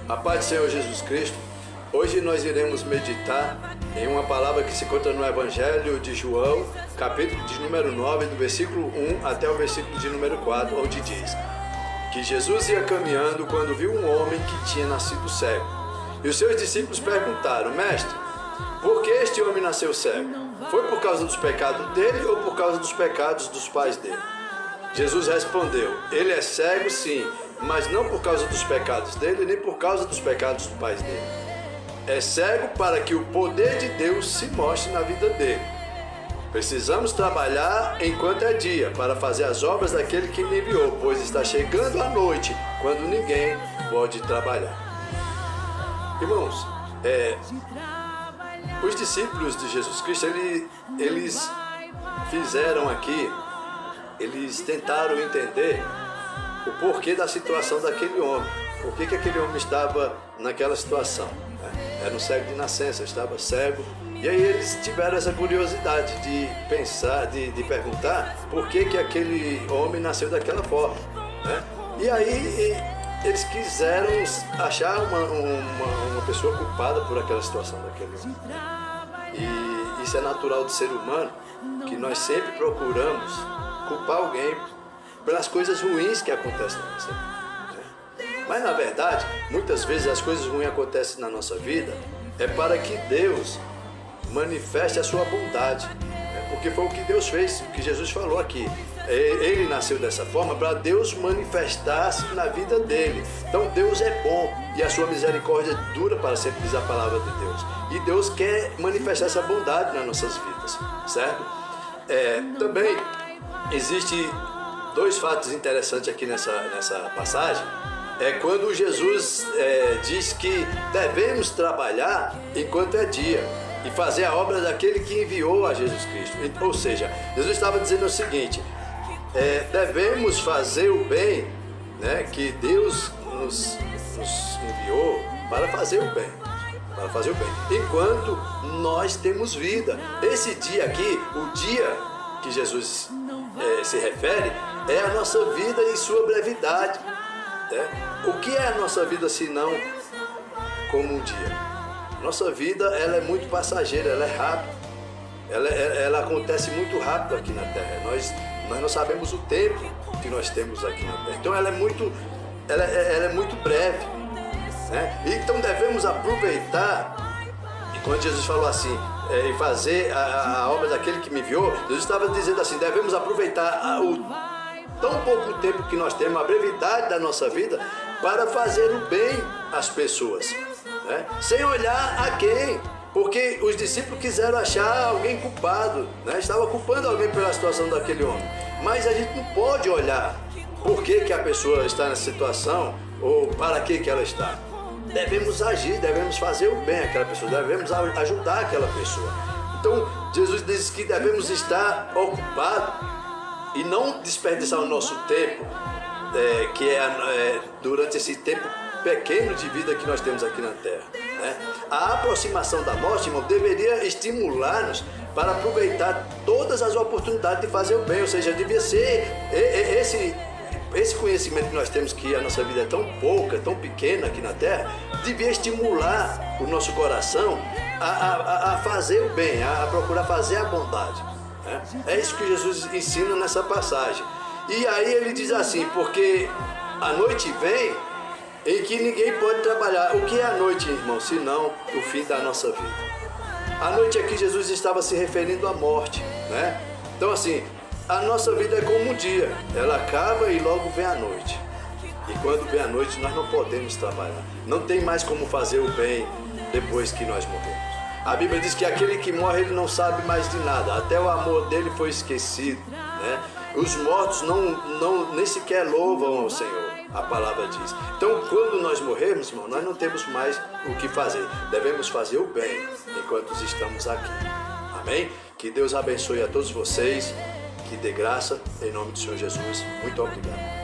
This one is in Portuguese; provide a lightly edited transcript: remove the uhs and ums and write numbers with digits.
A paz do Senhor Jesus Cristo. Hoje nós iremos meditar em uma palavra que se encontra no Evangelho de João, capítulo de número 9, do versículo 1 até o versículo de número 4, onde diz que Jesus ia caminhando quando viu um homem que tinha nascido cego. E os seus discípulos perguntaram: Mestre, por que este homem nasceu cego? Foi por causa dos pecados dele ou por causa dos pecados dos pais dele? Jesus respondeu: ele é cego, sim, mas não por causa dos pecados dele, nem por causa dos pecados dos pais dele. É cego para que o poder de Deus se mostre na vida dele. Precisamos trabalhar enquanto é dia, para fazer as obras daquele que me enviou, pois está chegando a noite, quando ninguém pode trabalhar. Irmãos, os discípulos de Jesus Cristo, eles fizeram aqui, eles tentaram entender o porquê da situação daquele homem. Por que aquele homem estava naquela situação? Era um cego de nascença, estava cego. E aí eles tiveram essa curiosidade de pensar, de perguntar por que aquele homem nasceu daquela forma, né? E aí eles quiseram achar uma pessoa culpada por aquela situação daquele homem. E isso é natural do ser humano, que nós sempre procuramos culpar alguém pelas coisas ruins que acontecem na nossa vida. Mas na verdade, muitas vezes as coisas ruins acontecem na nossa vida para que Deus manifeste a sua bondade, porque foi o que Deus fez, o que Jesus falou aqui. Ele nasceu dessa forma para Deus manifestar-se na vida dele. Então Deus é bom e a sua misericórdia dura para sempre, diz a palavra de Deus. E Deus quer manifestar essa bondade nas nossas vidas, certo? Também existe dois fatos interessantes aqui nessa passagem. Quando Jesus diz que devemos trabalhar enquanto é dia e fazer a obra daquele que enviou a Jesus Cristo. Ou seja, Jesus estava dizendo o seguinte: devemos fazer o bem, né, que Deus nos enviou para fazer o bem. Para fazer o bem, enquanto nós temos vida. Esse dia aqui, o dia que Jesus se refere, é a nossa vida em sua brevidade. O que é a nossa vida senão como um dia? Nossa vida, ela é muito passageira, ela é rápida, ela acontece muito rápido aqui na Terra. Nós não sabemos o tempo que nós temos aqui na Terra. Então ela é muito breve, né? Então devemos aproveitar. E quando Jesus falou assim, e fazer a obra daquele que me enviou, Jesus estava dizendo assim: devemos aproveitar o tão pouco tempo que nós temos, a brevidade da nossa vida, para fazer o bem às pessoas, né? Sem olhar a quem, porque os discípulos quiseram achar alguém culpado, né? Estava culpando alguém pela situação daquele homem, mas a gente não pode olhar por que a pessoa está nessa situação ou para que ela está. Devemos agir, devemos fazer o bem àquela pessoa, devemos ajudar aquela pessoa. Então Jesus diz que devemos estar ocupados e não desperdiçar o nosso tempo, que durante esse tempo pequeno de vida que nós temos aqui na Terra, né? A aproximação da morte, irmão, deveria estimular-nos para aproveitar todas as oportunidades de fazer o bem. Ou seja, devia ser esse conhecimento que nós temos, que a nossa vida é tão pouca, tão pequena aqui na Terra, devia estimular o nosso coração a fazer o bem, a procurar fazer a bondade. É isso que Jesus ensina nessa passagem. E aí ele diz assim: porque a noite vem em que ninguém pode trabalhar. O que é a noite, irmão, senão o fim da nossa vida? A noite aqui Jesus estava se referindo à morte, né? Então assim, a nossa vida é como um dia, ela acaba e logo vem a noite. E quando vem a noite nós não podemos trabalhar. Não tem mais como fazer o bem depois que nós morremos. A Bíblia diz que aquele que morre, ele não sabe mais de nada, até o amor dele foi esquecido, né? Os mortos nem sequer louvam ao Senhor, a palavra diz. Então, quando nós morrermos, irmão, nós não temos mais o que fazer. Devemos fazer o bem enquanto estamos aqui. Amém? Que Deus abençoe a todos vocês, que dê graça, em nome do Senhor Jesus. Muito obrigado.